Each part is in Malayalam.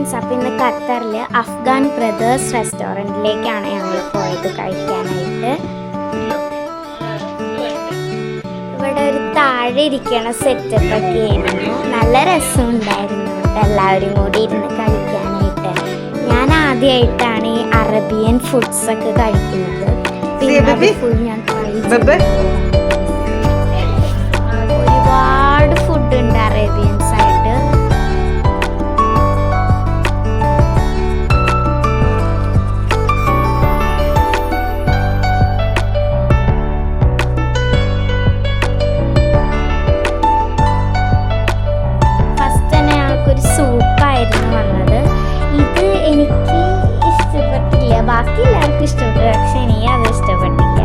ഫ്രണ്ട്സ്, അപ്പോൾ ഇന്ന് ഖത്തറിൽ അഫ്ഗാൻ ബ്രദേഴ്സ് റെസ്റ്റോറൻറ്റിലേക്കാണ് ഞങ്ങൾ പോയത് കഴിക്കാനായിട്ട്. ഇവിടെ ഒരു താഴെ ഇരിക്കണ സെറ്റപ്പൊക്കെ ആയിരുന്നു. നല്ല രസമുണ്ടായിരുന്നു എല്ലാവരും കൂടി ഇരുന്ന് കഴിക്കാനായിട്ട്. ഞാൻ ആദ്യമായിട്ടാണ് ഈ അറേബ്യൻ ഫുഡ്സൊക്കെ കഴിക്കുന്നത്. പിന്നെ ഫുൾ ഞാൻ ഒരുപാട് ഫുഡ് ഉണ്ട് അറേബ്യൻസ് ആയിട്ട്. ഫസ്റ്റ് തന്നെ ഞങ്ങൾക്കൊരു സൂപ്പായിരുന്നു വന്നത്. ഇത് എനിക്ക് ഇഷ്ടപ്പെട്ടില്ല, ബാക്കി എല്ലാവർക്കും ഇഷ്ടപ്പെട്ടു, പക്ഷെ എനിക്ക് അത് ഇഷ്ടപ്പെട്ടില്ല.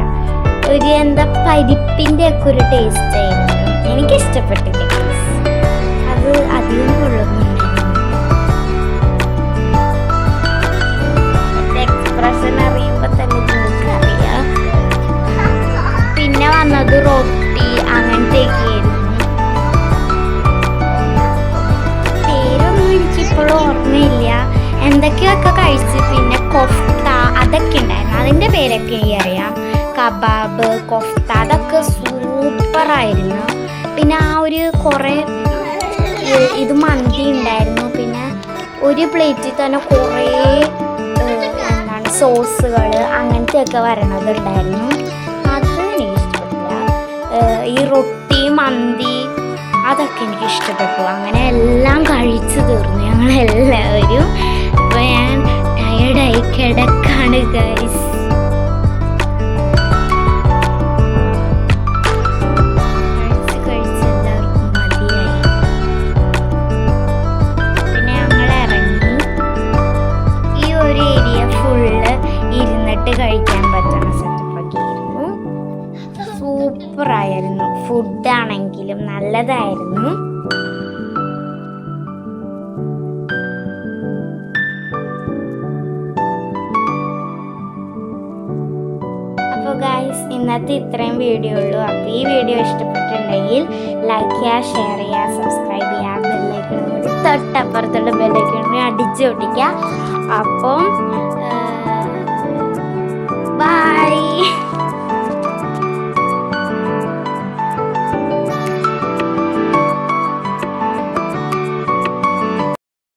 ഒരു എന്താ പരിപ്പിൻ്റെ ഒക്കെ ഒരു ടേസ്റ്റ് ആയിരുന്നു, എനിക്കിഷ്ടപ്പെട്ടില്ല. അത് അധികം കൊള്ളുന്നുണ്ടായിരുന്നു. എക്സ്പ്രഷൻ അറിയുമ്പോൾ തന്നെ നിങ്ങൾക്കറിയാം. പിന്നെ വന്നത് റൊട്ടി അങ്ങനത്തെയൊക്കെയായിരുന്നു. പേരൊന്നും എനിക്കിപ്പോഴും ഓർമ്മയില്ല. എന്തൊക്കെയൊക്കെ കഴിച്ച്. പിന്നെ കൊഫ്ത അതൊക്കെ ഉണ്ടായിരുന്നു, അതിൻ്റെ പേരൊക്കെ എനിക്കറിയാം. കബാബ്, കൊഫ്ത അതൊക്കെ സൂപ്പറായിരുന്നു. പിന്നെ ആ ഒരു കുറേ ഇത് മന്തി ഉണ്ടായിരുന്നു. പിന്നെ ഒരു പ്ലേറ്റിൽ തന്നെ കുറേ എന്താണ് സോസുകൾ അങ്ങനത്തെയൊക്കെ വരണതുണ്ടായിരുന്നു. അത് എനിക്കിഷ്ടപ്പെട്ടില്ല. ഈ റൊട്ടി മന്തി അതൊക്കെ എനിക്കിഷ്ടപ്പെട്ടു. അങ്ങനെ എല്ലാം കഴിച്ചു തീർന്നു ഞങ്ങളെല്ലാവരും. അപ്പോൾ ഞാൻ ടയർഡായി കിടക്കാണ് ഗൈസ്. കഴിക്കാൻ പറ്റുന്ന സെറ്റപ്പൊക്കെ ആയിരുന്നു. സൂപ്പറായിരുന്നു. ഫുഡാണെങ്കിലും നല്ലതായിരുന്നു. അപ്പോൾ ഗൈസ്, ഇന്നത്തെ ഇത്രയും വീഡിയോ ഉള്ളൂ. അപ്പോൾ ഈ വീഡിയോ ഇഷ്ടപ്പെട്ടിട്ടുണ്ടെങ്കിൽ ലൈക്ക് ചെയ്യുക, ഷെയർ ചെയ്യുക, സബ്സ്ക്രൈബ് ചെയ്യുക, ബെല്ലൈക്കൺ കൂടി തൊട്ടപ്പുറത്തുള്ള ബെല്ലൈക്കൺ കൂടി അടിച്ചു പൊട്ടിക്കുക. അപ്പം